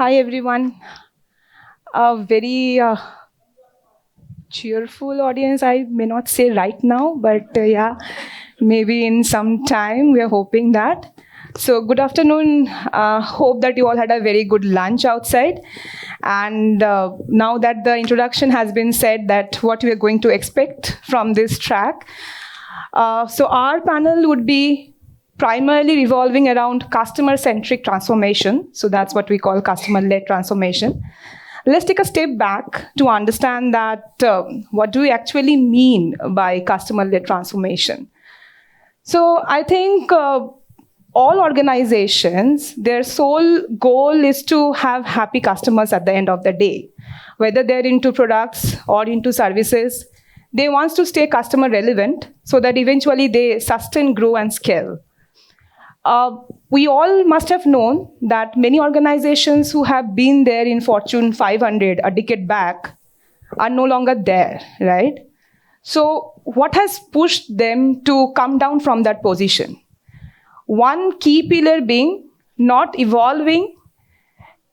Hi everyone. A very cheerful audience, I may not say right now, but yeah, maybe in some time we are hoping that. So, good afternoon. Hope that you all had a very good lunch outside. And now that the introduction has been said, that what we are going to expect from this track. So, our panel would be primarily revolving around customer-centric transformation. So that's what we call customer-led transformation. Let's take a step back to understand that what do we actually mean by customer-led transformation. So I think all organizations, their sole goal is to have happy customers at the end of the day. Whether they're into products or into services, they want to stay customer relevant so that eventually they sustain, grow, and scale. We all must have known that many organizations who have been there in Fortune 500 a decade back are no longer there, right? So what has pushed them to come down from that position? One key pillar being not evolving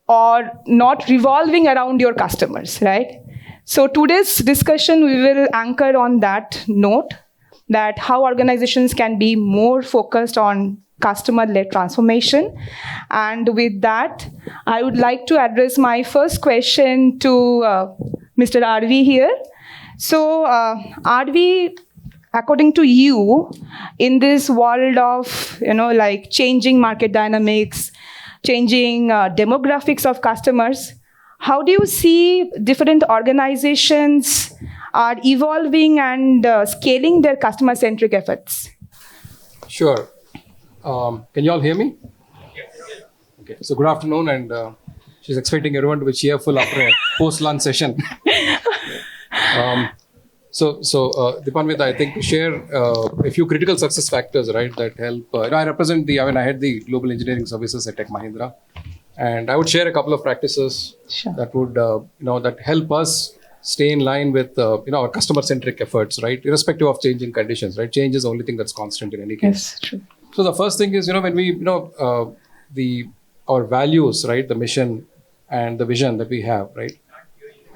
or not revolving around your customers, right? So today's discussion, we will anchor on that note, that how organizations can be more focused on customer-led transformation. And with that, I would like to address my first question to Mr. RV here. So, RV, according to you, in this world of, like changing market dynamics, changing demographics of customers, how do you see different organizations are evolving and scaling their customer-centric efforts? Sure. Can you all hear me? Okay. So good afternoon, and she's expecting everyone to be cheerful after a post-lunch session. Dipanvita, I think to share a few critical success factors, right, that help. I head the global engineering services at Tech Mahindra, and I would share a couple of practices that would, that help us stay in line with, our customer-centric efforts, right, irrespective of changing conditions, right. Change is the only thing that's constant in any case. Yes, true. So the first thing is, when we, our values, right, the mission and the vision that we have, right?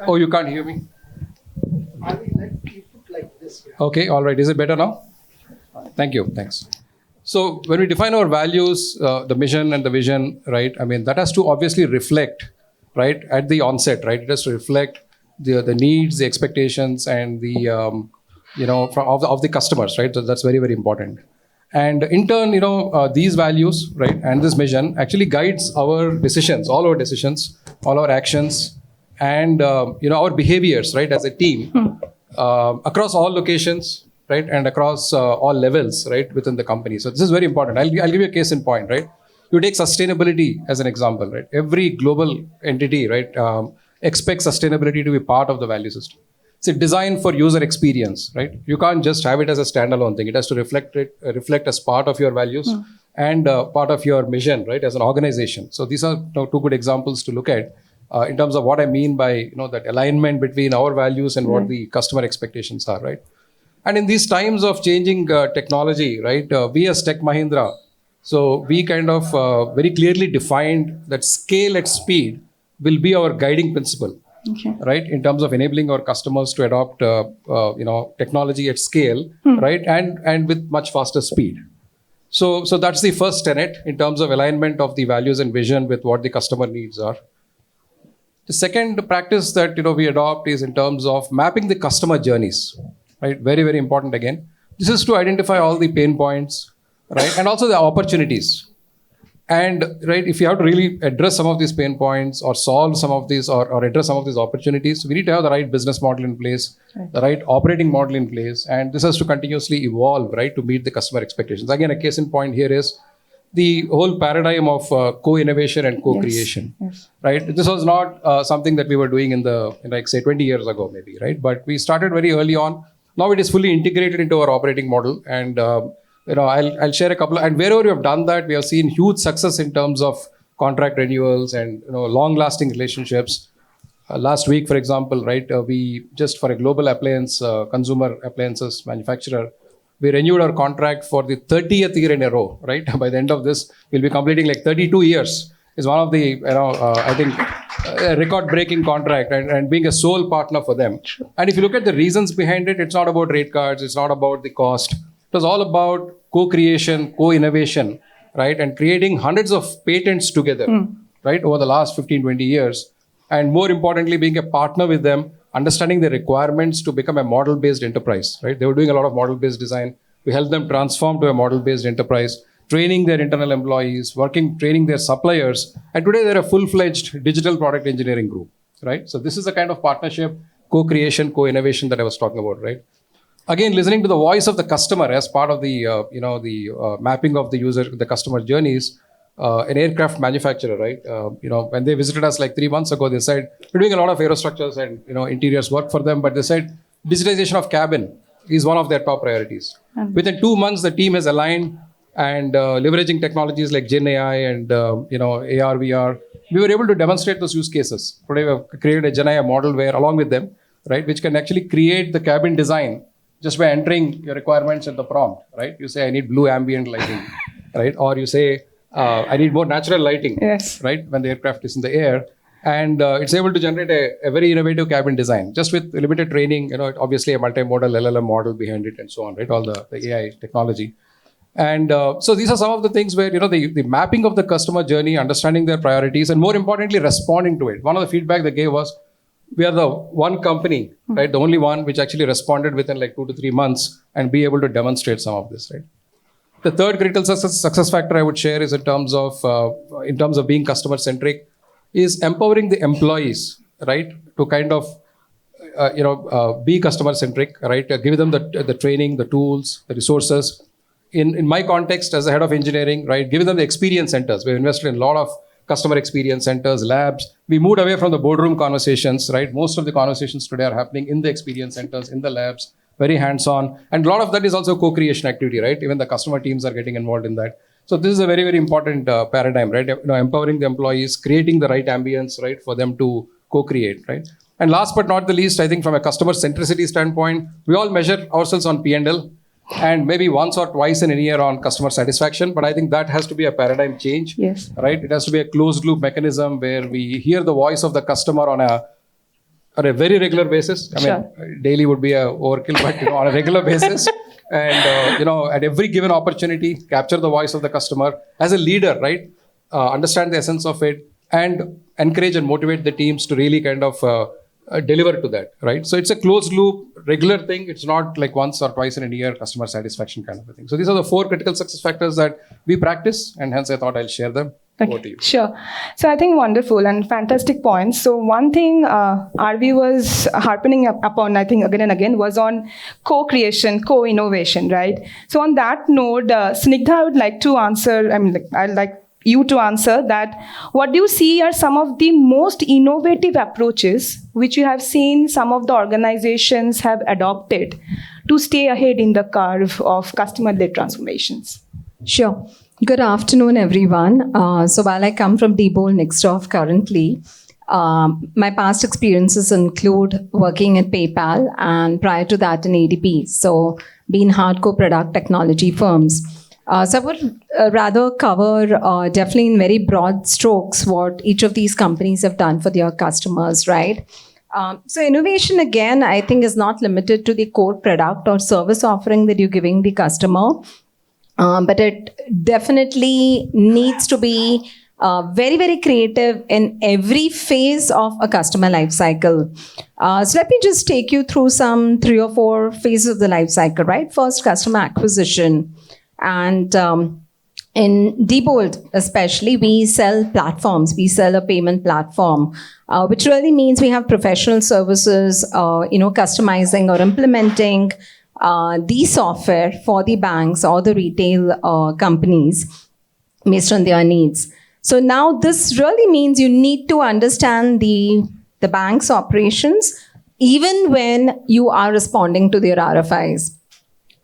Oh, you can't hear me? I will let you put like this. Okay, all right. Is it better now? Thank you. Thanks. So when we define our values, the mission and the vision, right, that has to obviously reflect, right, at the onset, right? It has to reflect the needs, the expectations, and the, of the customers, right? So that's very, very important. And in turn, these values, right, and this mission actually guides our decisions, all our actions, and, our behaviors, right, as a team, across all locations, right, and across all levels, right, within the company. So this is very important. I'll give you a case in point, right? You take sustainability as an example, right? Every global entity, right, expects sustainability to be part of the value system. It's designed for user experience, right? You can't just have it as a standalone thing. It has to reflect as part of your values and part of your mission, right, as an organization. So these are two good examples to look at in terms of what I mean by, that alignment between our values and what the customer expectations are, right? And in these times of changing technology, right, we as Tech Mahindra, so we kind of very clearly defined that scale at speed will be our guiding principle. Okay. Right, in terms of enabling our customers to adopt, technology at scale, right, and with much faster speed. So that's the first tenet in terms of alignment of the values and vision with what the customer needs are. The second practice that we adopt is in terms of mapping the customer journeys, right? Very, very important again. This is to identify all the pain points, right, and also the opportunities. And right, if you have to really address some of these pain points or solve some of these or address some of these opportunities, we need to have the right business model in place, the right operating model in place. And this has to continuously evolve, right, to meet the customer expectations. Again, a case in point here is the whole paradigm of co-innovation and co-creation, right? This was not something that we were doing in say 20 years ago, maybe, right? But we started very early on. Now it is fully integrated into our operating model. And I'll share a couple, and wherever we have done that, we have seen huge success in terms of contract renewals and long-lasting relationships. Last week, for example, right, we just for a global consumer appliances manufacturer, we renewed our contract for the 30th year in a row, right? By the end of this, we'll be completing like 32 years is one of the, I think, record-breaking contract and being a sole partner for them. And if you look at the reasons behind it, it's not about rate cards, it's not about the cost. It was all about co-creation, co-innovation, right? And creating hundreds of patents together, right, over the last 15, 20 years. And more importantly, being a partner with them, understanding the requirements to become a model-based enterprise, right? They were doing a lot of model-based design. We helped them transform to a model-based enterprise, training their internal employees, training their suppliers. And today they're a full-fledged digital product engineering group, right? So this is the kind of partnership, co-creation, co-innovation that I was talking about, right? Again, listening to the voice of the customer as part of the mapping of the user, the customer journeys. An aircraft manufacturer, right? When they visited us like 3 months ago, they said, we're doing a lot of aerostructures and, interiors work for them, but they said digitization of cabin is one of their top priorities. Within 2 months, the team has aligned and leveraging technologies like Gen AI and, AR, VR, we were able to demonstrate those use cases. Today, we've created a Gen AI model where, along with them, right, which can actually create the cabin design just by entering your requirements at the prompt, right? You say, I need blue ambient lighting, right? Or you say, I need more natural lighting, yes, right, when the aircraft is in the air. And it's able to generate a very innovative cabin design, just with limited training, obviously a multimodal LLM model behind it and so on, right, all the AI technology. And so these are some of the things where, the mapping of the customer journey, understanding their priorities, and more importantly, responding to it. One of the feedback they gave was, we are the one company, right, the only one which actually responded within like 2 to 3 months and be able to demonstrate some of this, right? The third critical success factor I would share is in terms of being customer-centric, is empowering the employees, right, to kind of, be customer-centric, right? Give them the training, the tools, the resources. In my context as a head of engineering, right, giving them the experience centers. We've invested in a lot of customer experience centers, labs. We moved away from the boardroom conversations, right? Most of the conversations today are happening in the experience centers, in the labs, very hands-on. And a lot of that is also co-creation activity, right? Even the customer teams are getting involved in that. So this is a very, very important paradigm, right? Empowering the employees, creating the right ambience, right, for them to co-create, right? And last but not the least, I think from a customer centricity standpoint, we all measure ourselves on P&L and maybe once or twice in a year on customer satisfaction. But I think that has to be a paradigm change, yes, right? It has to be a closed loop mechanism where we hear the voice of the customer on a very regular basis. I mean, daily would be a overkill, but on a regular basis. And, at every given opportunity, capture the voice of the customer as a leader, right? Understand the essence of it and encourage and motivate the teams to really kind of deliver to that, right? So it's a closed loop, regular thing. It's not like once or twice in a year customer satisfaction kind of a thing. So these are the 4 critical success factors that we practice, and hence I thought I'll share them. Okay. Over to you. Sure. So I think wonderful and fantastic points. So one thing RV was harping upon, I think again and again, was on co-creation, co-innovation, right? So on that note, Snigdha, I would like to answer, I'd like you to answer that. What do you see are some of the most innovative approaches which you have seen some of the organizations have adopted to stay ahead in the curve of customer-led transformations? Sure. Good afternoon, everyone. So while I come from Diebold Nixdorf currently, my past experiences include working at PayPal and prior to that in ADP. So being hardcore product technology firms. So I would rather cover definitely in very broad strokes what each of these companies have done for their customers, right? So innovation, again, I think is not limited to the core product or service offering that you're giving the customer. But it definitely needs to be very, very creative in every phase of a customer life cycle. So let me just take you through some 3 or 4 phases of the life cycle, right? First, customer acquisition. And in Diebold especially, we sell platforms. We sell a payment platform, which really means we have professional services, customizing or implementing the software for the banks or the retail companies based on their needs. So now this really means you need to understand the bank's operations even when you are responding to their RFIs.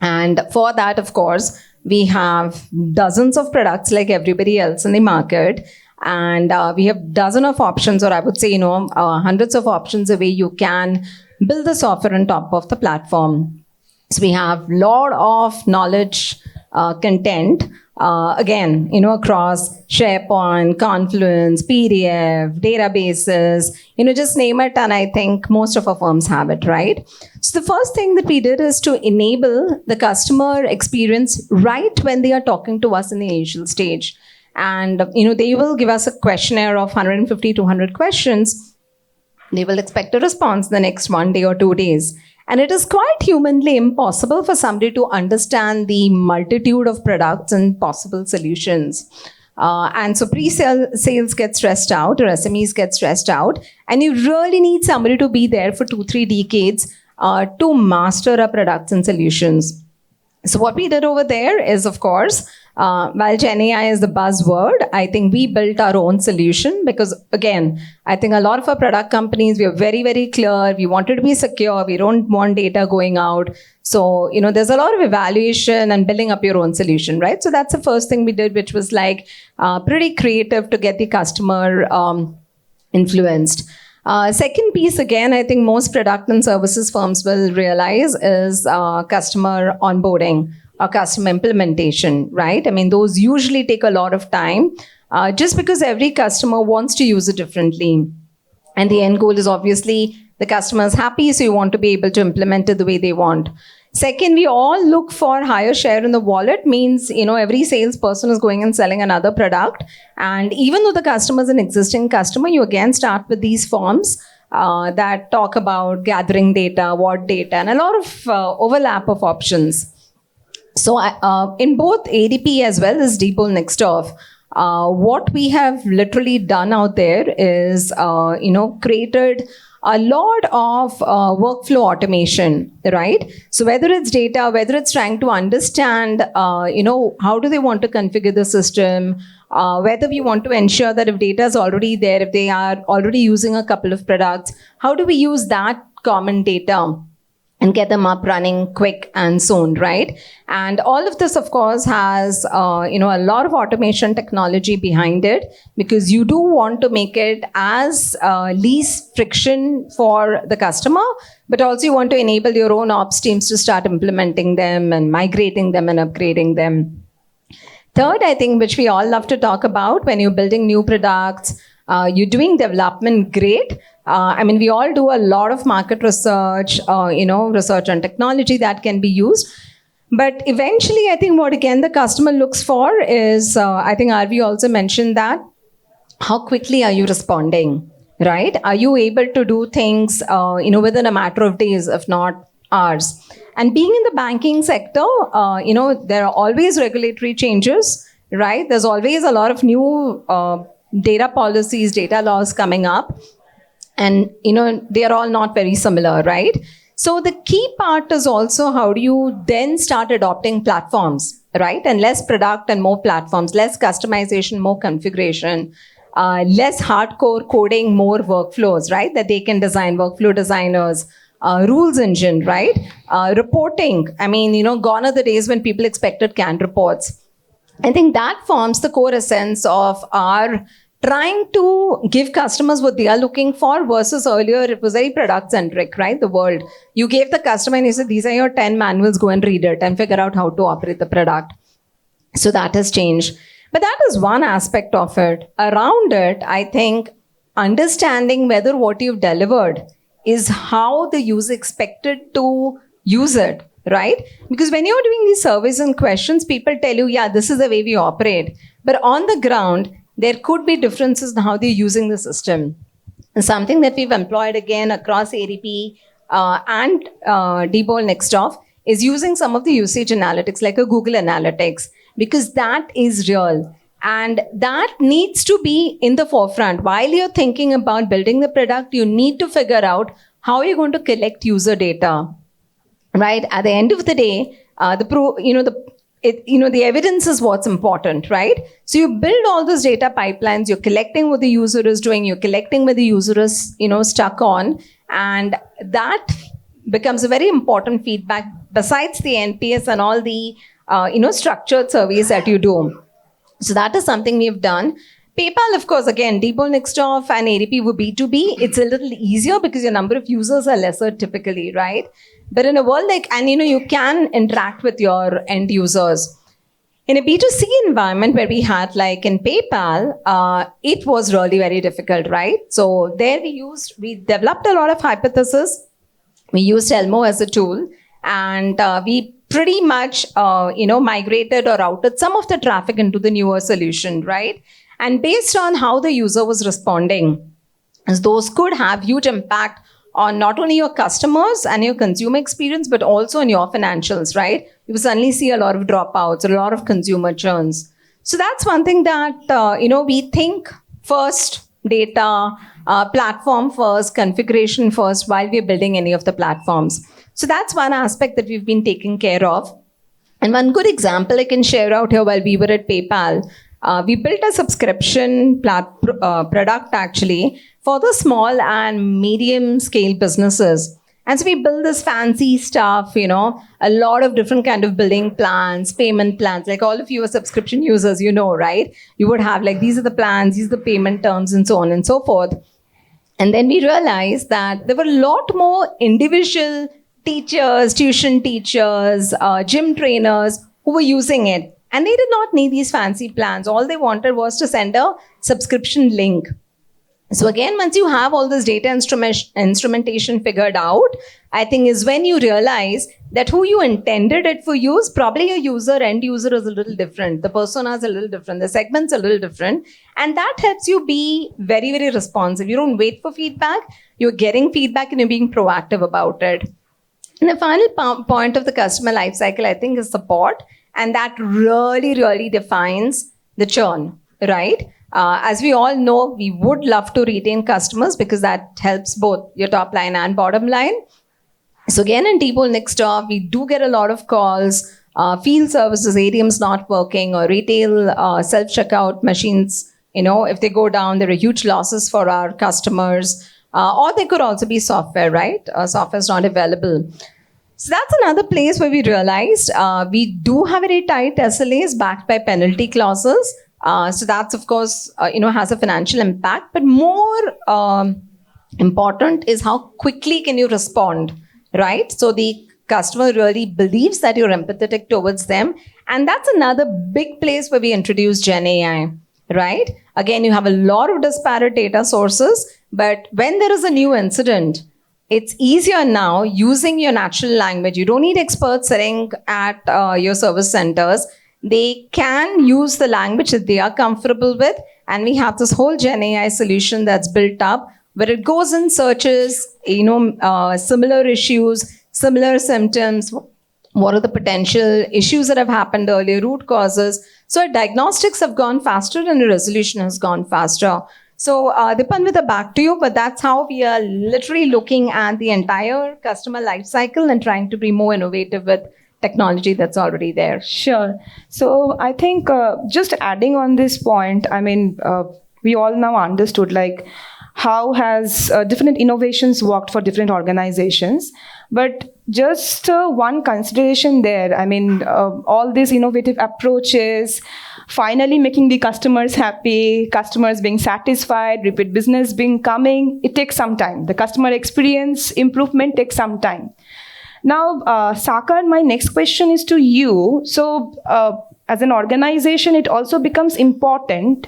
And for that, of course, we have dozens of products like everybody else in the market. And we have dozens of options, or I would say, hundreds of options a way you can build the software on top of the platform. So we have a lot of knowledge content Again, across SharePoint, Confluence, PDF, databases, just name it. And I think most of our firms have it, right? So the first thing that we did is to enable the customer experience right when they are talking to us in the initial stage. And, they will give us a questionnaire of 150 to 200 questions. They will expect a response the next 1 day or 2 days. And it is quite humanly impossible for somebody to understand the multitude of products and possible solutions. And so pre-sales get stressed out, or SMEs get stressed out. And you really need somebody to be there for 2-3 decades to master our products and solutions. So what we did over there is, of course, while Gen AI is the buzzword, I think we built our own solution because, again, I think a lot of our product companies, we are very, very clear. We want it to be secure. We don't want data going out. So, there's a lot of evaluation and building up your own solution, right? So that's the first thing we did, which was like pretty creative to get the customer influenced. Second piece, again, I think most product and services firms will realize is customer onboarding or customer implementation, right? I mean, those usually take a lot of time just because every customer wants to use it differently. And the end goal is obviously the customer is happy, so you want to be able to implement it the way they want. Second, we all look for higher share in the wallet, means, every salesperson is going and selling another product. And even though the customer is an existing customer, you again start with these forms that talk about gathering data, what data, and a lot of overlap of options. So in both ADP as well as Diebold Nixdorf, what we have literally done out there is, created a lot of workflow automation, right? So whether it's data, whether it's trying to understand, how do they want to configure the system, whether we want to ensure that if data is already there, if they are already using a couple of products, how do we use that common data and get them up running quick and soon, right? And all of this, of course, has a lot of automation technology behind it, because you do want to make it as least friction for the customer, but also you want to enable your own ops teams to start implementing them and migrating them and upgrading them. Third, I think, which we all love to talk about when you're building new products, you're doing development, great. We all do a lot of market research, research on technology that can be used. But eventually, I think what, again, the customer looks for is, I think RV also mentioned that, how quickly are you responding, right? Are you able to do things, within a matter of days, if not hours? And being in the banking sector, there are always regulatory changes, right? There's always a lot of new data policies, data laws coming up. And, they are all not very similar, right? So the key part is also how do you then start adopting platforms, right? And less product and more platforms, less customization, more configuration, less hardcore coding, more workflows, right? That they can design, workflow designers, rules engine, right? Reporting. Gone are the days when people expected canned reports. I think that forms the core essence of our trying to give customers what they are looking for, versus earlier it was very product centric, right? The world. You gave the customer and you said, these are your 10 manuals, go and read it and figure out how to operate the product. So that has changed. But that is one aspect of it. Around it, I think understanding whether what you've delivered is how the user expected to use it, right? Because when you're doing these surveys and questions, people tell you, yeah, this is the way we operate. But on the ground, there could be differences in how they're using the system. And something that we've employed again across ADP and Diebold Nixdorf is using some of the usage analytics like a Google Analytics, because that is real. And that needs to be in the forefront. While you're thinking about building the product, you need to figure out how you're going to collect user data, right? At the end of the day, the evidence is what's important, right? So you build all those data pipelines, you're collecting what the user is doing, you're collecting what the user is, stuck on, and that becomes a very important feedback besides the NPS and all the, structured surveys that you do. So that is something we've done. PayPal, of course, again, Diebold Nixdorf and ADP were B2B. It's a little easier because your number of users are lesser typically, right? But in a world you can interact with your end users. In a B2C environment where we had like in PayPal, it was really very difficult, right? So there we developed a lot of hypotheses. We used Elmo as a tool, and we pretty much, migrated or routed some of the traffic into the newer solution, right? And based on how the user was responding, as those could have huge impact on not only your customers and your consumer experience, but also on your financials, right? You will suddenly see a lot of dropouts, a lot of consumer churns. So that's one thing that, we think first, data, platform first, configuration first, while we're building any of the platforms. So that's one aspect that we've been taking care of. And one good example I can share out here while we were at PayPal, we built a subscription product actually for the small and medium scale businesses. And so we build this fancy stuff, a lot of different kind of billing plans, payment plans, like all of you are subscription users, right? You would have like, these are the plans, these are the payment terms and so on and so forth. And then we realized that there were a lot more individual teachers, tuition teachers, gym trainers who were using it. And they did not need these fancy plans. All they wanted was to send a subscription link. So again, once you have all this data instrumentation figured out, I think is when you realize that who you intended it for use, probably your end user is a little different. The persona is a little different. The segment's a little different. And that helps you be very, very responsive. You don't wait for feedback. You're getting feedback and you're being proactive about it. And the final point of the customer lifecycle, I think, is support. And that really, really defines the churn, right? As we all know, we would love to retain customers because that helps both your top line and bottom line. So again, in T-Bowl next door, we do get a lot of calls, field services, ATMs not working, or retail self-checkout machines, if they go down, there are huge losses for our customers. Or they could also be software, right? Software is not available. So that's another place where we realized we do have very tight SLAs backed by penalty clauses. So that's, of course, has a financial impact. But more important is how quickly can you respond, right? So the customer really believes that you're empathetic towards them. And that's another big place where we introduce Gen AI, right? Again, you have a lot of disparate data sources. But when there is a new incident, it's easier now using your natural language. You don't need experts sitting at your service centers. They can use the language that they are comfortable with. And we have this whole Gen AI solution that's built up where it goes and searches, similar issues, similar symptoms. What are the potential issues that have happened earlier, root causes? So our diagnostics have gone faster and the resolution has gone faster. So, Dipanvita, back to you, but that's how we are literally looking at the entire customer life cycle and trying to be more innovative with technology that's already there. Sure. So I think just adding on this point, we all now understood how has different innovations worked for different organizations. But just one consideration there, all these innovative approaches, finally making the customers happy, customers being satisfied, repeat business being coming, it takes some time. The customer experience improvement takes some time. Now, Sakaar, my next question is to you. So as an organization, it also becomes important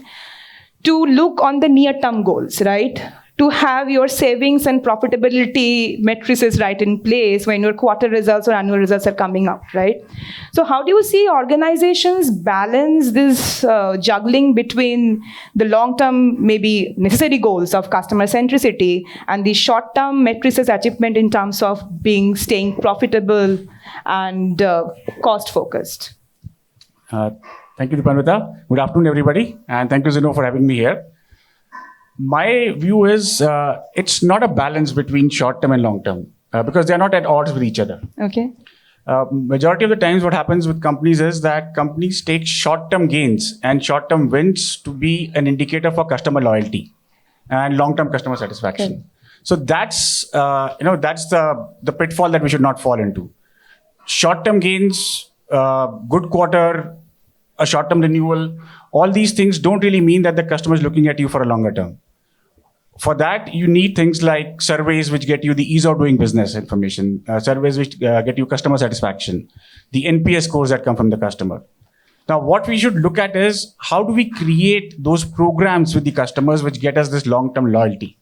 to look on the near-term goals, right? To have your savings and profitability matrices right in place when your quarter results or annual results are coming up, right? So how do you see organizations balance this juggling between the long-term, maybe necessary goals of customer centricity and the short-term matrices achievement in terms of staying profitable and cost-focused? Thank you, Dipanvita. Good afternoon, everybody. And thank you, Zinnov, for having me here. My view is it's not a balance between short-term and long-term because they're not at odds with each other. Okay. Majority of the times what happens with companies is that companies take short-term gains and short-term wins to be an indicator for customer loyalty and long-term customer satisfaction. Okay. So that's the pitfall that we should not fall into. Short-term gains, good quarter, a short-term renewal, all these things don't really mean that the customer is looking at you for a longer term. For that, you need things like surveys which get you the ease of doing business information, surveys which get you customer satisfaction, the NPS scores that come from the customer. Now, what we should look at is how do we create those programs with the customers which get us this long-term loyalty.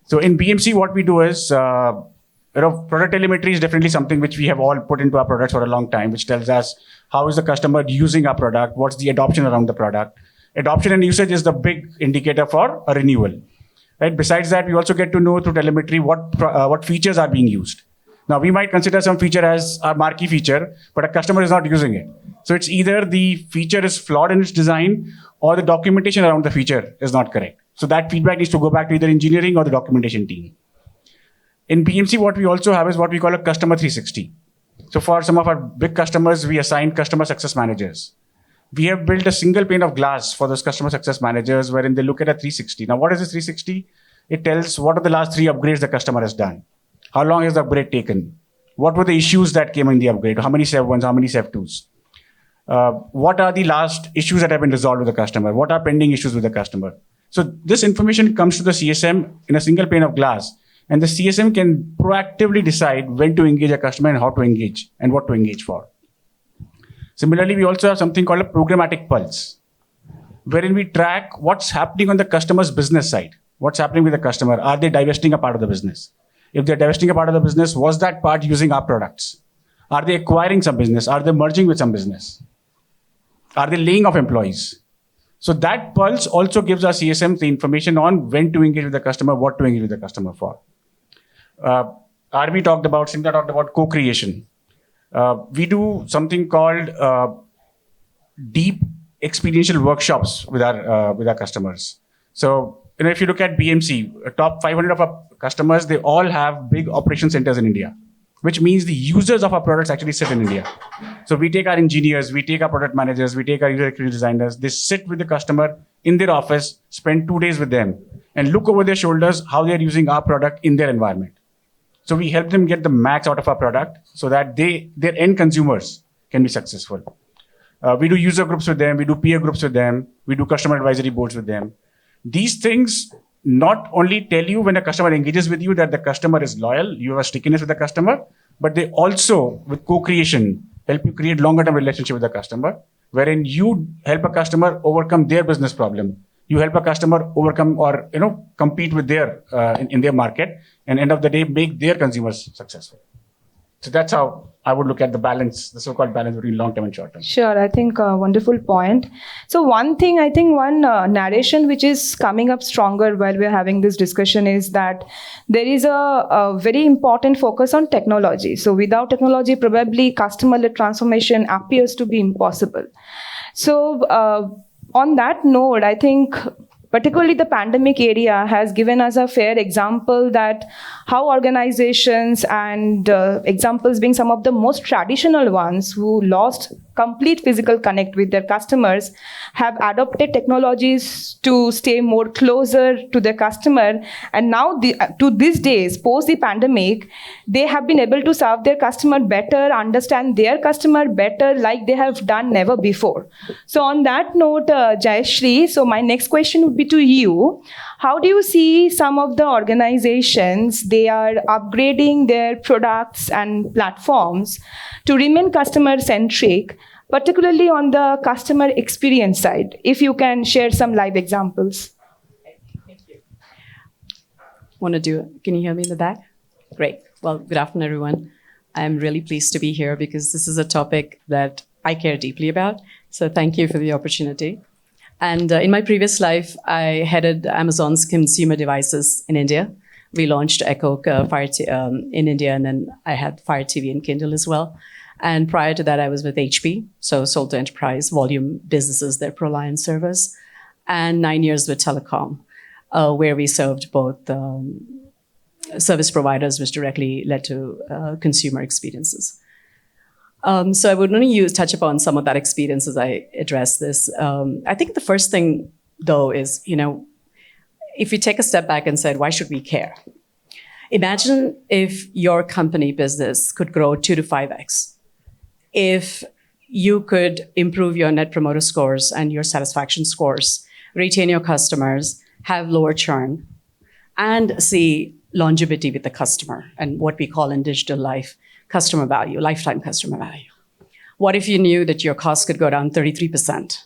So in BMC, what we do is, product telemetry is definitely something which we have all put into our products for a long time, which tells us how is the customer using our product, what's the adoption around the product. Adoption and usage is the big indicator for a renewal. Right? Besides that, we also get to know through telemetry what features are being used. Now, we might consider some feature as our marquee feature, but a customer is not using it. So it's either the feature is flawed in its design or the documentation around the feature is not correct. So that feedback needs to go back to either engineering or the documentation team. In BMC, what we also have is what we call a customer 360. So for some of our big customers, we assign customer success managers. We have built a single pane of glass for those customer success managers wherein they look at a 360. Now, what is this 360? It tells what are the last 3 upgrades the customer has done. How long has the upgrade taken? What were the issues that came in the upgrade? How many SEV1s, how many SEV2s? What are the last issues that have been resolved with the customer? What are pending issues with the customer? So this information comes to the CSM in a single pane of glass, and the CSM can proactively decide when to engage a customer and how to engage and what to engage for. Similarly, we also have something called a programmatic pulse, wherein we track what's happening on the customer's business side. What's happening with the customer? Are they divesting a part of the business? If they're divesting a part of the business, was that part using our products? Are they acquiring some business? Are they merging with some business? Are they laying off employees? So that pulse also gives our CSM the information on when to engage with the customer, what to engage with the customer for. Snigdha talked about co-creation. We do something called deep experiential workshops with our customers. So, if you look at BMC, top 500 of our customers, they all have big operation centers in India, which means the users of our products actually sit in India. So we take our engineers, we take our product managers, we take our user experience designers, they sit with the customer in their office, spend 2 days with them, and look over their shoulders how they're using our product in their environment. So we help them get the max out of our product so that their end consumers can be successful. We do user groups with them, we do peer groups with them, we do customer advisory boards with them. These things not only tell you when a customer engages with you that the customer is loyal, you have a stickiness with the customer, but they also, with co-creation, help you create longer-term relationship with the customer, wherein you help a customer overcome their business problem. You help a customer overcome or compete with their in their market, and end of the day make their consumers successful. So that's how I would look at the balance, the so-called balance between long-term and short-term. Sure, I think a wonderful point. So one narration which is coming up stronger while we're having this discussion is that there is a very important focus on technology. So without technology, probably customer-led transformation appears to be impossible. So on that note, I think particularly the pandemic area has given us a fair example that how organizations and examples being some of the most traditional ones who lost complete physical connect with their customers have adopted technologies to stay more closer to their customer. And now to these days, post the pandemic, they have been able to serve their customer better, understand their customer better like they have done never before. So on that note, Jayashree, so my next question would be to you. How do you see some of the organizations, they are upgrading their products and platforms to remain customer-centric, particularly on the customer experience side? If you can share some live examples. Thank you. Want to do it? Can you hear me in the back? Great. Well, good afternoon, everyone. I'm really pleased to be here because this is a topic that I care deeply about. So thank you for the opportunity. And in my previous life, I headed Amazon's consumer devices in India. We launched Echo in India, and then I had Fire TV and Kindle as well. And prior to that, I was with HP, so sold to enterprise volume businesses, their ProLiant service, and 9 years with telecom, where we served both service providers, which directly led to consumer experiences. So I would only touch upon some of that experience as I address this. I think the first thing, though, is, if you take a step back and said, why should we care? Imagine if your company business could grow 2 to 5x. If you could improve your net promoter scores and your satisfaction scores, retain your customers, have lower churn, and see longevity with the customer and what we call in digital life, customer value, lifetime customer value. What if you knew that your costs could go down 33%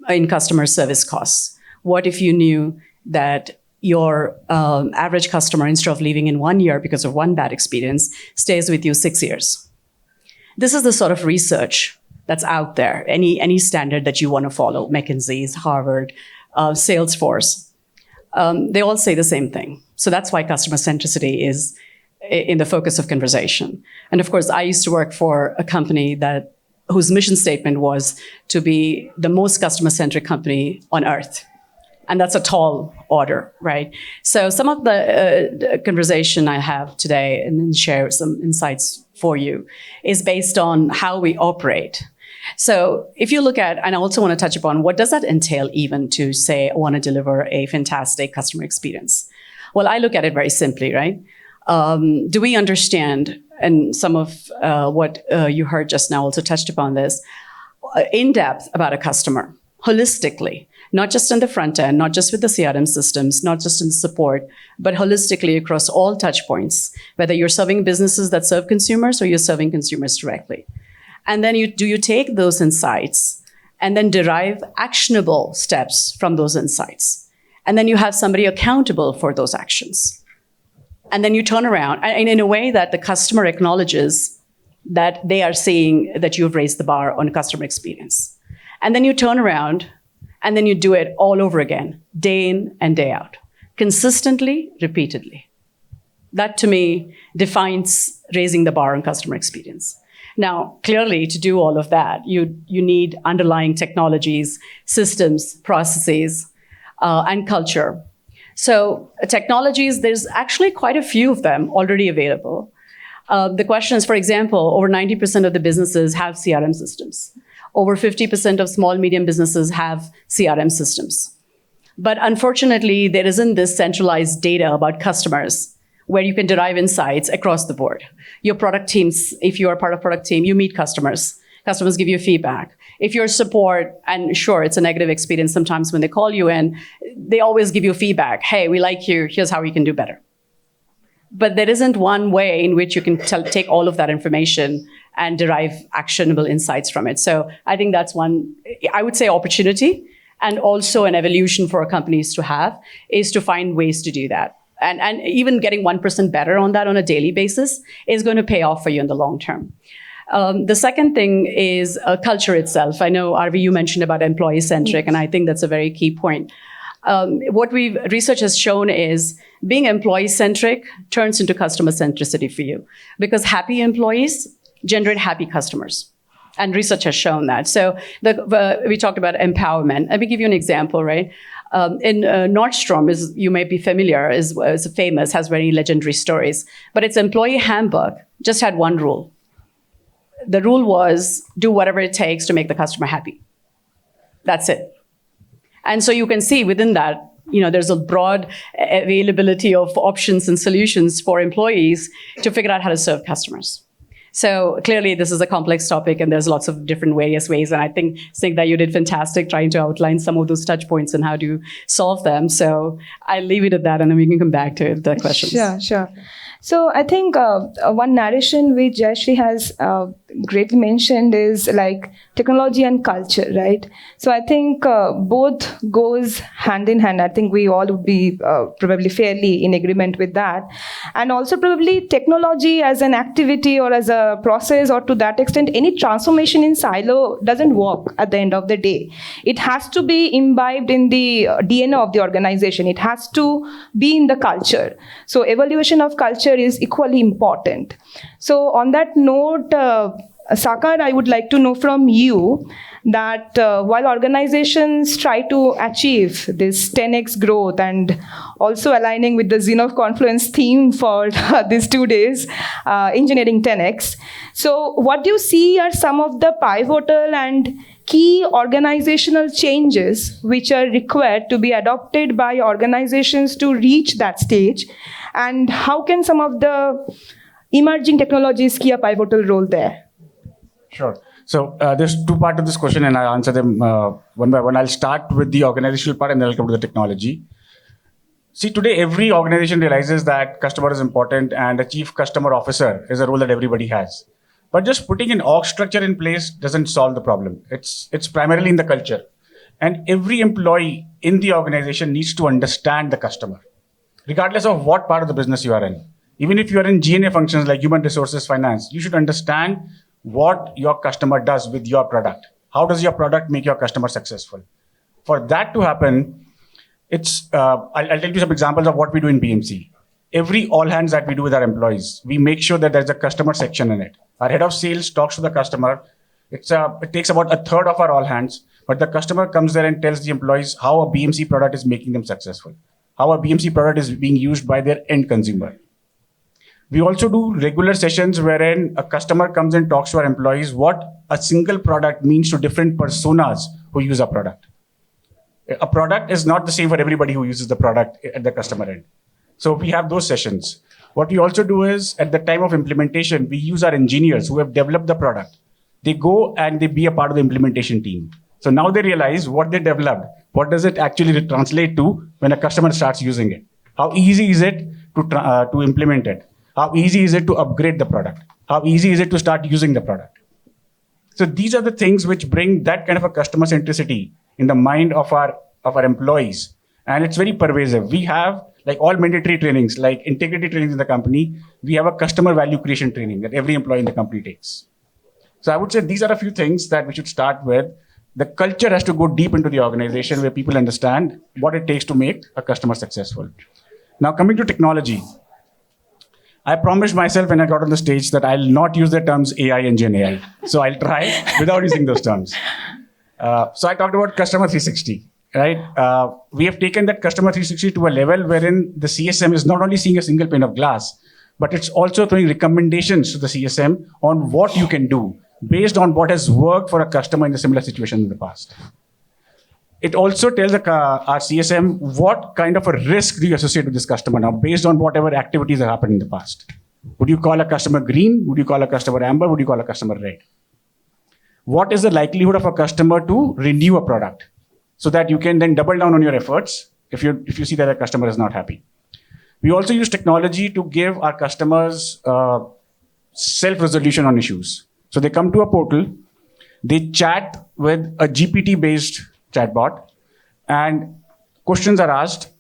in customer service costs? What if you knew that your average customer, instead of leaving in 1 year because of one bad experience, stays with you 6 years? This is the sort of research that's out there. Any standard that you want to follow, McKinsey's, Harvard, Salesforce, they all say the same thing. So that's why customer centricity is in the focus of conversation. And of course, I used to work for a company whose mission statement was to be the most customer-centric company on earth. And that's a tall order, right? So some of the conversation I have today and then share some insights for you is based on how we operate. So if you look at, and I also want to touch upon, what does that entail even to say, I want to deliver a fantastic customer experience? Well, I look at it very simply, right? Do we understand, and some of what you heard just now also touched upon this, in depth about a customer, holistically, not just in the front end, not just with the CRM systems, not just in the support, but holistically across all touch points, whether you're serving businesses that serve consumers or you're serving consumers directly. And then do you take those insights and then derive actionable steps from those insights? And then you have somebody accountable for those actions. And then you turn around, and in a way that the customer acknowledges that they are seeing that you've raised the bar on customer experience. And then you turn around, and then you do it all over again, day in and day out, consistently, repeatedly. That, to me, defines raising the bar on customer experience. Now, clearly, to do all of that, you need underlying technologies, systems, processes, and culture. So technologies, there's actually quite a few of them already available. The question is, for example, over 90% of the businesses have CRM systems. Over 50% of small, medium businesses have CRM systems. But unfortunately, there isn't this centralized data about customers where you can derive insights across the board. Your product teams, if you are part of product team, you meet customers. Customers give you feedback. If you're support, and sure, it's a negative experience sometimes when they call you in, they always give you feedback. Hey, we like you. Here's how we can do better. But there isn't one way in which you can take all of that information and derive actionable insights from it. So I think that's one, I would say, opportunity, and also an evolution for our companies to have, is to find ways to do that. And even getting 1% better on that on a daily basis is going to pay off for you in the long term. The second thing is culture itself. I know, Arvi, you mentioned about employee-centric, and I think that's a very key point. What research has shown is being employee-centric turns into customer centricity for you, because happy employees generate happy customers. And research has shown that. So we talked about empowerment. Let me give you an example, right? In Nordstrom, you may be familiar, is famous, has very legendary stories. But its employee handbook just had one rule. The rule was, do whatever it takes to make the customer happy. That's it. And so you can see within that, there's a broad availability of options and solutions for employees to figure out how to serve customers. So clearly, this is a complex topic, and there's lots of different various ways. And I think, Snigdha, you did fantastic trying to outline some of those touch points and how to solve them. So I'll leave it at that, and then we can come back to the questions. Sure. So I think one narration which Jayashree has greatly mentioned is like technology and culture, right? So I think both goes hand in hand. I think we all would be probably fairly in agreement with that. And also probably technology as an activity or as a process, or to that extent, any transformation in silo doesn't work at the end of the day. It has to be imbibed in the DNA of the organization. It has to be in the culture. So evaluation of culture is equally important. So on that note, Sakaar, I would like to know from you that while organizations try to achieve this 10x growth, and also aligning with the Zinnov Confluence theme for these 2 days, engineering 10x. So what do you see are some of the pivotal and key organizational changes which are required to be adopted by organizations to reach that stage? And how can some of the emerging technologies play a pivotal role there? Sure. So there's two parts to this question, and I'll answer them one by one. I'll start with the organizational part, and then I'll come to the technology. See, today every organization realizes that customer is important, and a chief customer officer is a role that everybody has. But just putting an org structure in place doesn't solve the problem. It's primarily in the culture. And every employee in the organization needs to understand the customer, regardless of what part of the business you are in. Even if you are in G&A functions like human resources, finance, you should understand what your customer does with your product. How does your product make your customer successful? For that to happen, I'll tell you some examples of what we do in BMC. Every all hands that we do with our employees, we make sure that there's a customer section in it. Our head of sales talks to the customer. It takes about a third of our all hands, but the customer comes there and tells the employees how a BMC product is making them successful, how a BMC product is being used by their end consumer. We also do regular sessions wherein a customer comes and talks to our employees what a single product means to different personas who use our product. A product is not the same for everybody who uses the product at the customer end. So we have those sessions. What we also do is at the time of implementation, we use our engineers who have developed the product. They go and they be a part of the implementation team. So now they realize what they developed. What does it actually translate to when a customer starts using it? How easy is it to implement it? How easy is it to upgrade the product? How easy is it to start using the product? So these are the things which bring that kind of a customer centricity in the mind of our employees. And it's very pervasive. We have, like all mandatory trainings, like integrity trainings in the company, we have a customer value creation training that every employee in the company takes. So I would say these are a few things that we should start with. The culture has to go deep into the organization where people understand what it takes to make a customer successful. Now, coming to technology, I promised myself when I got on the stage that I'll not use the terms AI and Gen AI. So I'll try without using those terms. So I talked about customer 360. Right? We have taken that customer 360 to a level wherein the CSM is not only seeing a single pane of glass, but it's also throwing recommendations to the CSM on what you can do based on what has worked for a customer in a similar situation in the past. It also tells our CSM what kind of a risk do you associate with this customer now based on whatever activities have happened in the past. Would you call a customer green? Would you call a customer amber? Would you call a customer red? What is the likelihood of a customer to renew a product? So that you can then double down on your efforts if you see that a customer is not happy. We also use technology to give our customers self-resolution on issues. So they come to a portal, they chat with a GPT-based chatbot, and questions are asked,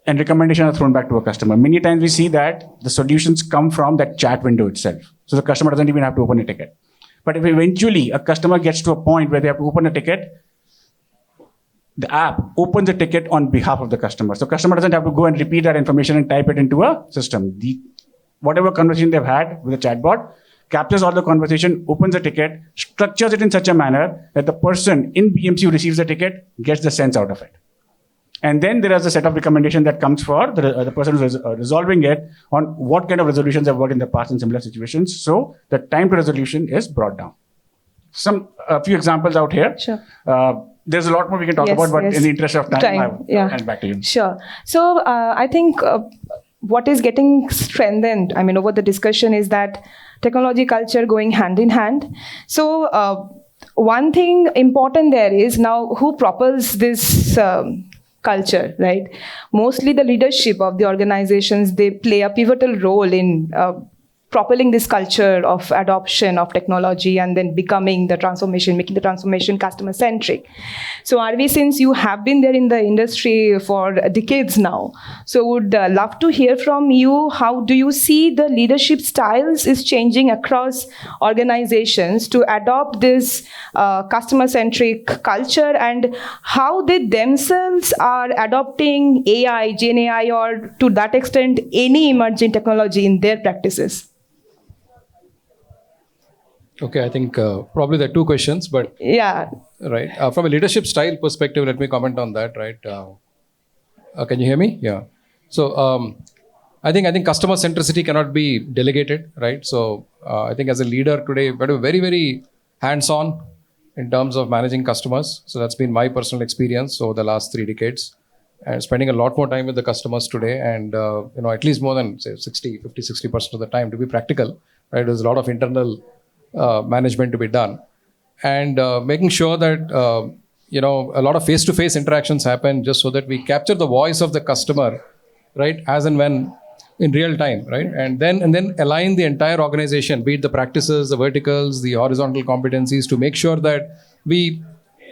and recommendations are thrown back to a customer. Many times we see that the solutions come from that chat window itself. So the customer doesn't even have to open a ticket. But if eventually a customer gets to a point where they have to open a ticket, the app opens a ticket on behalf of the customer. So customer doesn't have to go and repeat that information and type it into a system. Whatever conversation they've had with the chatbot captures all the conversation, opens a ticket, structures it in such a manner that the person in BMC who receives the ticket gets the sense out of it. And then there is a set of recommendation that comes for the person who's resolving it on what kind of resolutions have worked in the past in similar situations. So the time to resolution is brought down. A few examples out here. Sure. There's a lot more we can talk about, but in the interest of time, I'll hand back to you. Sure. So I think what is getting strengthened, over the discussion is that technology culture going hand in hand. So one thing important there is now who propels this culture, right? Mostly the leadership of the organizations, they play a pivotal role in propelling this culture of adoption of technology and then becoming the transformation, making the transformation customer-centric. So Arvi, since you have been there in the industry for decades now, so would love to hear from you, how do you see the leadership styles is changing across organizations to adopt this customer-centric culture, and how they themselves are adopting AI, Gen AI, or to that extent, any emerging technology in their practices? Okay, I think probably there are two questions, but yeah, right. From a leadership style perspective, let me comment on that. Right? Can you hear me? Yeah. So I think customer centricity cannot be delegated, right? So I think as a leader today, we're very, very hands-on in terms of managing customers. So that's been my personal experience over the last 3 decades, and spending a lot more time with the customers today, and at least more than say 60% of the time, to be practical, right? There's a lot of internal management to be done, and making sure that a lot of face-to-face interactions happen, just so that we capture the voice of the customer, right, as and when in real time, right? And then align the entire organization, be it the practices, the verticals, the horizontal competencies, to make sure that we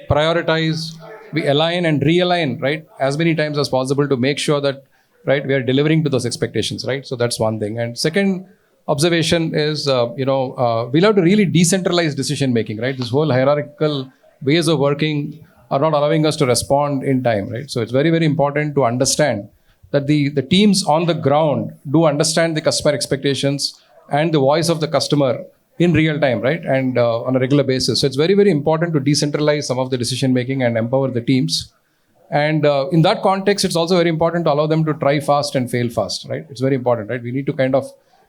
prioritize, we align and realign, right, as many times as possible to make sure that, right, we are delivering to those expectations, right? So that's one thing. And second observation is, we'll have to really decentralize decision making, right? This whole hierarchical ways of working are not allowing us to respond in time, right? So it's very, very important to understand that the teams on the ground do understand the customer expectations and the voice of the customer in real time, right? And on a regular basis. So it's very, very important to decentralize some of the decision making and empower the teams. And in that context, it's also very important to allow them to try fast and fail fast, right? It's very important, right? We need to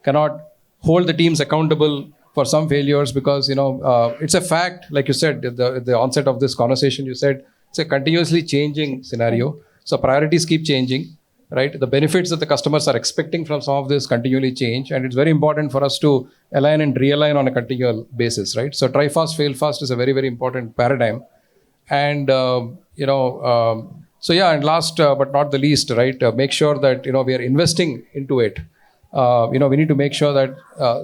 cannot hold the teams accountable for some failures because, it's a fact, like you said, at the onset of this conversation, you said it's a continuously changing scenario. So priorities keep changing, right? The benefits that the customers are expecting from some of this continually change. And it's very important for us to align and realign on a continual basis, right? So try fast, fail fast is a very, very important paradigm. And, and last but not the least, right, make sure that, we are investing into it. We need to make sure that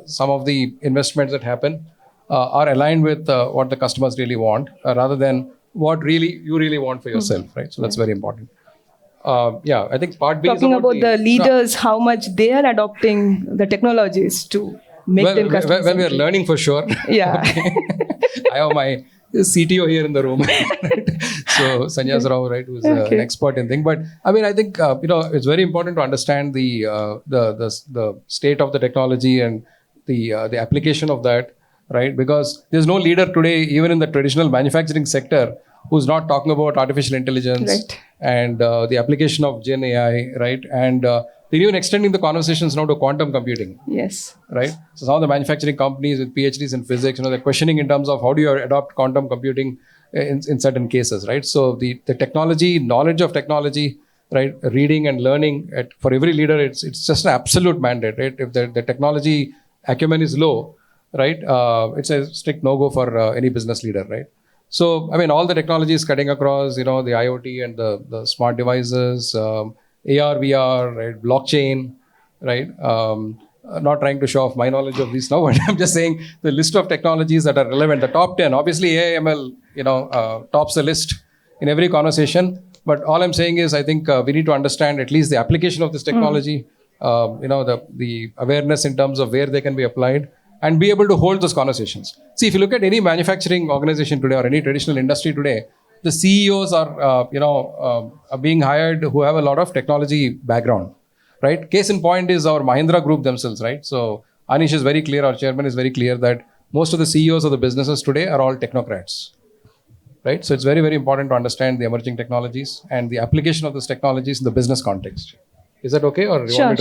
some of the investments that happen are aligned with what the customers really want rather than what you really want for yourself, right? So that's very important. I think part B talking is about the leaders, how much they are adopting the technologies to make them customer Well, we are learning for sure. Yeah. I have my CTO here in the room. So Sanyas Rao, right, who's an expert in things. But I mean, I think it's very important to understand the state of the technology and the application of that, right? Because there's no leader today, even in the traditional manufacturing sector, who's not talking about artificial intelligence, right, and the application of Gen AI, right? And they're even extending the conversations now to quantum computing. Yes. Right? So some of the manufacturing companies with PhDs in physics, they're questioning in terms of how do you adopt quantum computing in certain cases, right? So the technology, knowledge of technology, right, reading and learning for every leader, it's just an absolute mandate, right? If the technology acumen is low, right, it's a strict no-go for any business leader, right? So, I mean, all the technology is cutting across, the IoT and the smart devices, AR, VR, right, blockchain, right? Not trying to show off my knowledge of these now, but I'm just saying the list of technologies that are relevant, the top 10, obviously AI, ML, tops the list in every conversation. But all I'm saying is I think we need to understand at least the application of this technology, the awareness in terms of where they can be applied, and be able to hold those conversations. See, if you look at any manufacturing organization today or any traditional industry today, the CEOs are being hired who have a lot of technology background, right? Case in point is our Mahindra group themselves, right? So Anish is very clear, our chairman is very clear that most of the CEOs of the businesses today are all technocrats, right? So it's very, very important to understand the emerging technologies and the application of these technologies in the business context. Is that okay? Or Sure.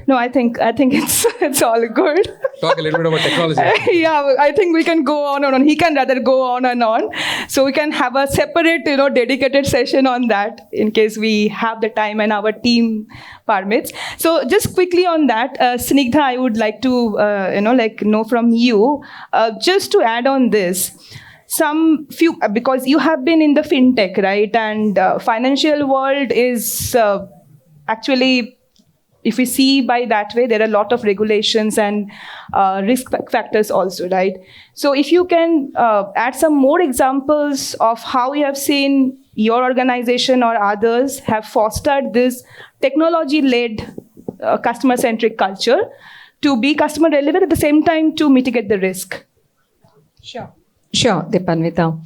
No, I think it's all good. Talk a little bit about technology. Yeah, I think we can go on and on. He can rather go on and on. So we can have a separate, dedicated session on that in case we have the time and our team permits. So just quickly on that, Snigdha, I would like to, know from you, just to add on this. Because you have been in the fintech, right? And financial world is actually, if we see by that way, there are a lot of regulations and risk factors also, right? So if you can add some more examples of how you have seen your organization or others have fostered this technology-led customer-centric culture to be customer relevant at the same time to mitigate the risk. Sure, Deepanvita.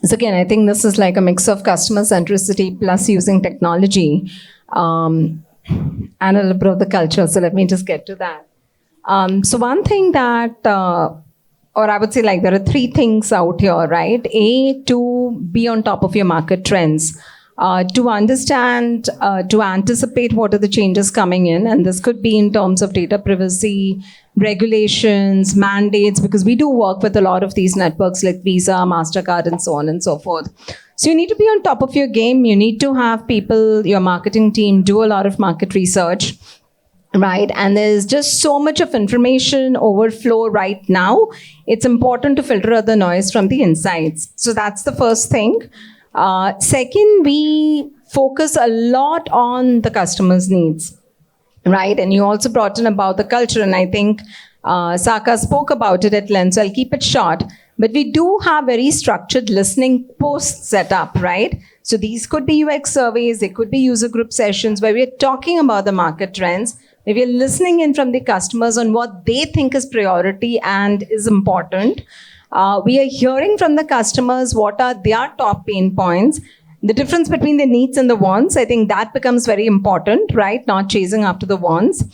So again, I think this is like a mix of customer centricity plus using technology and a little bit of the culture. So let me just get to that. So one thing that, or I would say like there are three things out here, right? A, to be on top of your market trends. To understand, to anticipate what are the changes coming in. And this could be in terms of data privacy, regulations, mandates, because we do work with a lot of these networks like Visa, MasterCard, and so on and so forth. So you need to be on top of your game. You need to have people, your marketing team, do a lot of market research, right? And there's just so much of information overflow right now. It's important to filter out the noise from the insights. So that's the first thing. Second, we focus a lot on the customer's needs. right? And you also brought in about the culture, and I think Saka spoke about it at length, so I'll keep it short. But we do have very structured listening posts set up, right? So these could be UX surveys, they could be user group sessions where we're talking about the market trends, where we're listening in from the customers on what they think is priority and is important. We are hearing from the customers what are their top pain points. The difference between the needs and the wants, I think that becomes very important, right? Not chasing after the wants.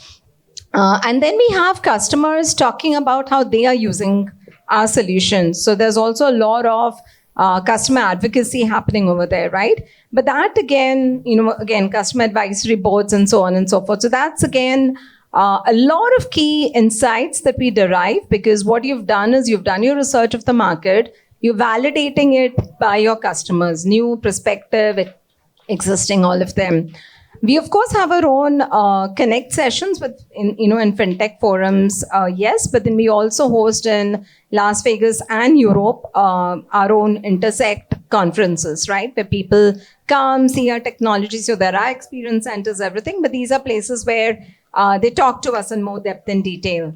And then we have customers talking about how they are using our solutions. So there's also a lot of customer advocacy happening over there, right? But that again, customer advisory boards and so on and so forth. So that's again a lot of key insights that we derive, because what you've done is you've done your research of the market, you're validating it by your customers, new, prospective, existing, all of them. We, of course, have our own connect sessions in fintech forums, yes, but then we also host in Las Vegas and Europe our own intersect conferences, right, where people come, see our technology. So there are experience centers, everything, but these are places where they talk to us in more depth and detail,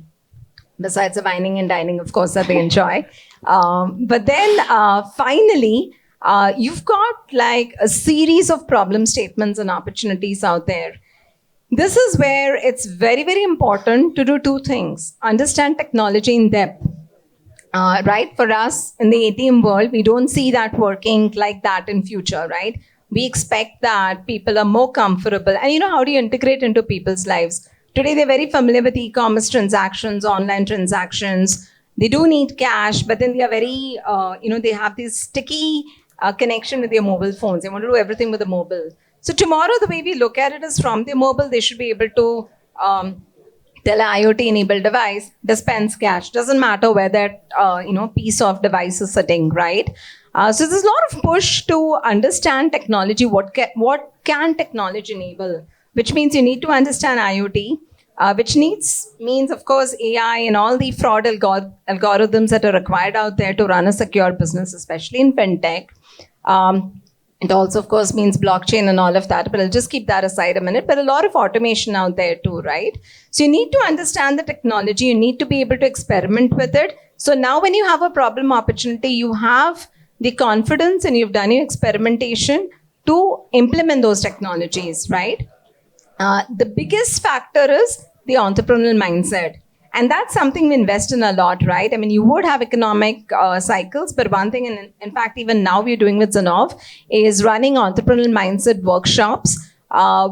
besides the wining and dining, of course, that they enjoy. But then finally, you've got like a series of problem statements and opportunities out there. This is where it's very, very important to do two things. Understand technology in depth. Right? For us in the ATM world, we don't see that working like that in future, right? We expect that people are more comfortable. And how do you integrate into people's lives? Today, they're very familiar with e-commerce transactions, online transactions. They do need cash, but then they are very, they have this sticky connection with their mobile phones. They want to do everything with the mobile. So tomorrow, the way we look at it is from their mobile, they should be able to tell an IoT-enabled device, dispense cash. Doesn't matter where that piece of device is sitting, right? So there's a lot of push to understand technology. What can technology enable? Which means you need to understand IoT, which means, of course, AI and all the fraud algorithms that are required out there to run a secure business, especially in fintech. It also, of course, means blockchain and all of that, but I'll just keep that aside a minute. But a lot of automation out there too, right? So you need to understand the technology. You need to be able to experiment with it. So now when you have a problem opportunity, you have the confidence and you've done your experimentation to implement those technologies, right? The biggest factor is the entrepreneurial mindset. And that's something we invest in a lot, right? I mean, you would have economic cycles, but one thing, and in fact, even now we're doing with Zinnov, is running entrepreneurial mindset workshops,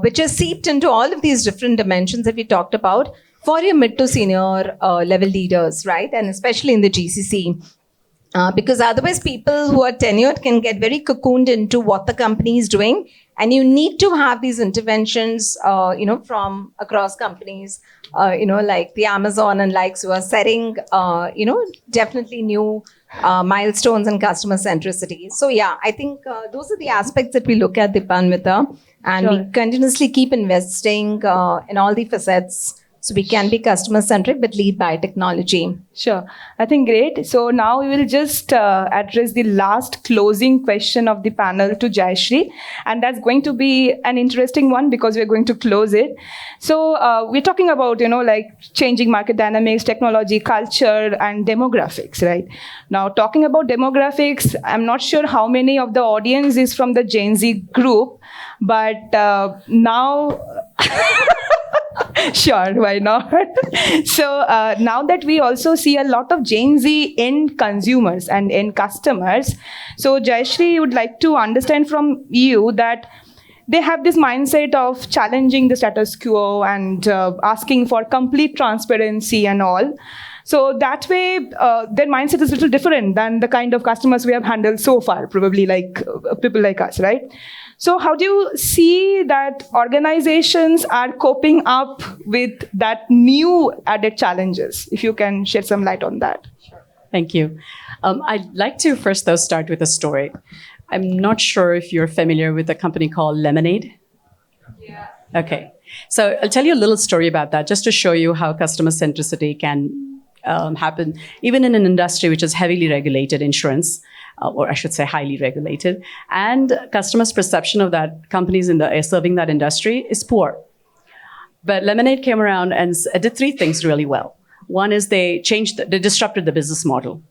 which is seeped into all of these different dimensions that we talked about for your mid to senior level leaders, right? And especially in the GCC. Because otherwise people who are tenured can get very cocooned into what the company is doing. And you need to have these interventions, from across companies, like the Amazon and likes who are setting, definitely new milestones and customer centricity. So yeah, I think those are the aspects that we look at, Dipanvita, and Sure. we continuously keep investing in all the facets. So we can be customer-centric, but lead by technology. Sure. I think great. So now we will just address the last closing question of the panel to Jayashree. And that's going to be an interesting one because we're going to close it. So we're talking about, changing market dynamics, technology, culture, and demographics, right? Now, talking about demographics, I'm not sure how many of the audience is from the Gen Z group, but now... Sure, why not? So now that we also see a lot of Gen Z end consumers and end customers, so Jayashree would like to understand from you that they have this mindset of challenging the status quo and asking for complete transparency and all. So that way, their mindset is a little different than the kind of customers we have handled so far, probably like people like us, right? So how do you see that organizations are coping up with that new added challenges? If you can shed some light on that. Thank you. I'd like to first, though, start with a story. I'm not sure if you're familiar with a company called Lemonade. Yeah. Okay. So I'll tell you a little story about that, just to show you how customer centricity can happen, even in an industry which is heavily regulated, insurance, or I should say highly regulated, and customers' perception of that companies serving that industry is poor. But Lemonade came around and did three things really well. One is they disrupted the business model.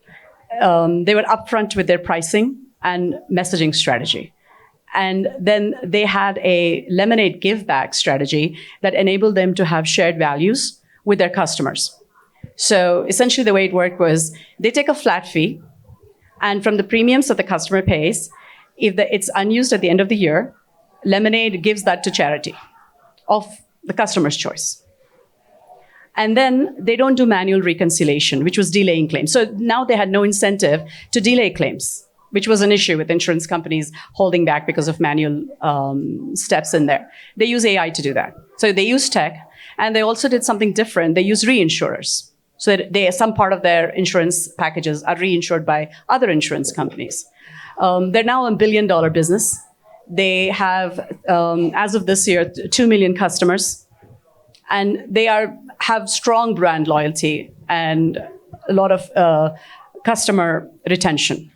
They were upfront with their pricing and messaging strategy. And then they had a Lemonade give back strategy that enabled them to have shared values with their customers. So essentially the way it worked was they take a flat fee, and from the premiums that the customer pays, if it's unused at the end of the year, Lemonade gives that to charity of the customer's choice. And then they don't do manual reconciliation, which was delaying claims. So now they had no incentive to delay claims, which was an issue with insurance companies holding back because of manual steps in there. They use AI to do that. So they use tech, and they also did something different. They use reinsurers. So that some part of their insurance packages are reinsured by other insurance companies. They're now a $1 billion business. They have, as of this year, 2 million customers. And they have strong brand loyalty and a lot of customer retention.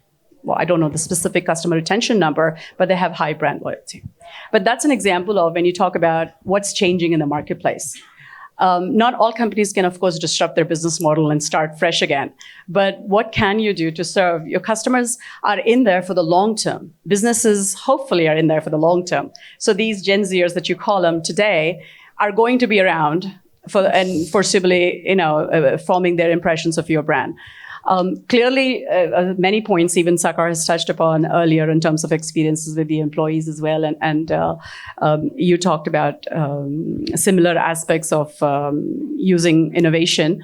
Well, I don't know the specific customer retention number, but they have high brand loyalty. But that's an example of when you talk about what's changing in the marketplace. Not all companies can, of course, disrupt their business model and start fresh again. But what can you do to serve? Your customers are in there for the long term. Businesses, hopefully, are in there for the long term. So these Gen Zers that you call them today are going to be around and foreseeably, forming their impressions of your brand. Clearly, many points even Sakaar has touched upon earlier in terms of experiences with the employees as well. And you talked about similar aspects of using innovation.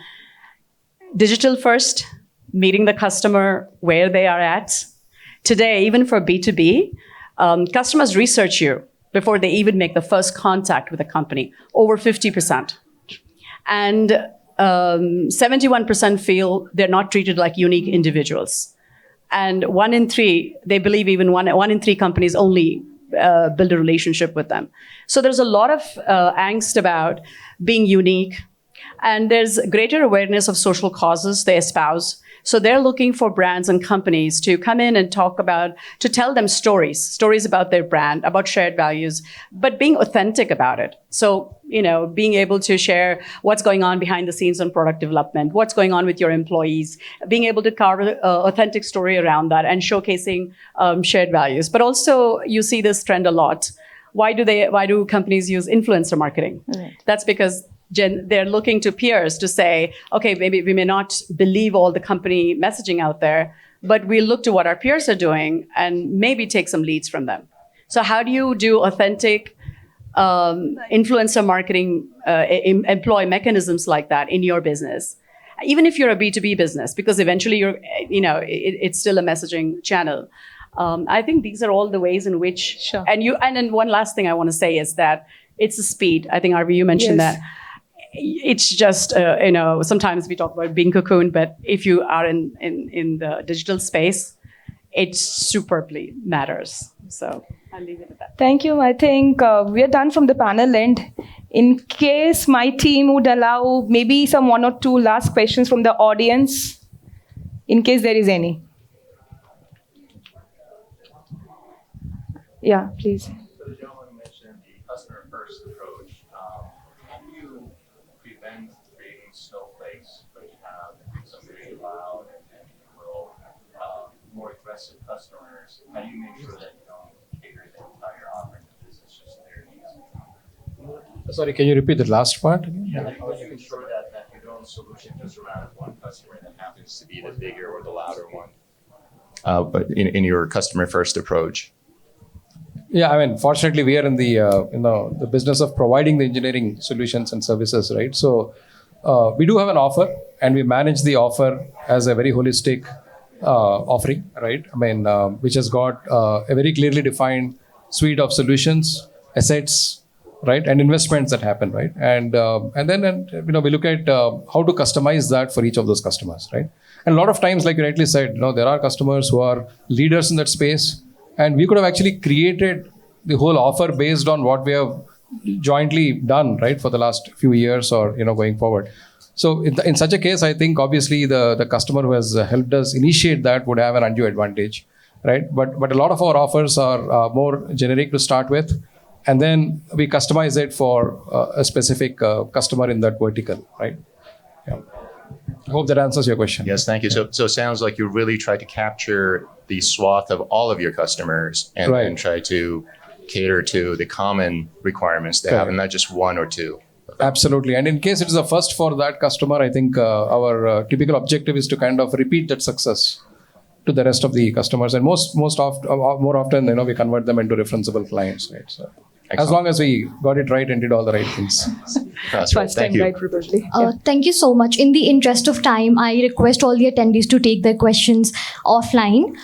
Digital first, meeting the customer where they are at. Today, even for B2B, customers research you before they even make the first contact with a company, over 50%. And 71% feel they're not treated like unique individuals. And 1 in 3, they believe even one in 3 companies only build a relationship with them. So there's a lot of angst about being unique. And there's greater awareness of social causes they espouse. So they're looking for brands and companies to come in and to tell them stories about their brand, about shared values, but being authentic about it. So, being able to share what's going on behind the scenes on product development, what's going on with your employees, being able to carve an authentic story around that and showcasing shared values. But also you see this trend a lot. Why do companies use influencer marketing? Mm-hmm. That's because they're looking to peers to say, okay, maybe we may not believe all the company messaging out there, but we'll look to what our peers are doing and maybe take some leads from them. So how do you do authentic influencer marketing, employ mechanisms like that in your business? Even if you're a B2B business, because eventually it's still a messaging channel. I think these are all the ways in which, Sure. And then one last thing I want to say is that it's the speed. I think, Arvi, you mentioned Yes. that. It's just, sometimes we talk about being cocooned, but if you are in the digital space, it superbly matters. So I'll leave it at that. Thank you. I think we are done from the panel end. In case my team would allow maybe some 1 or 2 last questions from the audience, in case there is any. Yeah, please. So the gentleman mentioned the customer-first approach. How do you prevent creating snowflakes when you have some very loud and more aggressive customers? How do you make sure that you don't cater the entire offering of business just to their needs? Sorry, can you repeat the last part again? Yeah, how do you ensure that you don't solution just around one customer that happens to be the bigger or the louder one? But in your customer-first approach. Yeah, fortunately, we are in the business of providing the engineering solutions and services, right? So we do have an offer, and we manage the offer as a very holistic offering, right? Which has got a very clearly defined suite of solutions, assets, right, and investments that happen, right? And then we look at how to customize that for each of those customers, right? And a lot of times, like you rightly said, there are customers who are leaders in that space. And we could have actually created the whole offer based on what we have jointly done, right, for the last few years or, going forward. So in such a case, I think obviously the customer who has helped us initiate that would have an undue advantage, right? But a lot of our offers are more generic to start with. and then we customize it for a specific customer in that vertical, right? Yeah. I hope that answers your question. Yes, thank you. So it sounds like you really try to capture the swath of all of your customers and, Right. and try to cater to the common requirements they have, and not just one or two. Absolutely. And in case it is a first for that customer, I think our typical objective is to kind of repeat that success to the rest of the customers. And more often, we convert them into referenceable clients, right? So as Excellent. long as we got it right and did all the right things. That's right. First Thank time you. right, probably. Thank you so much. In the interest of time, I request all the attendees to take their questions offline.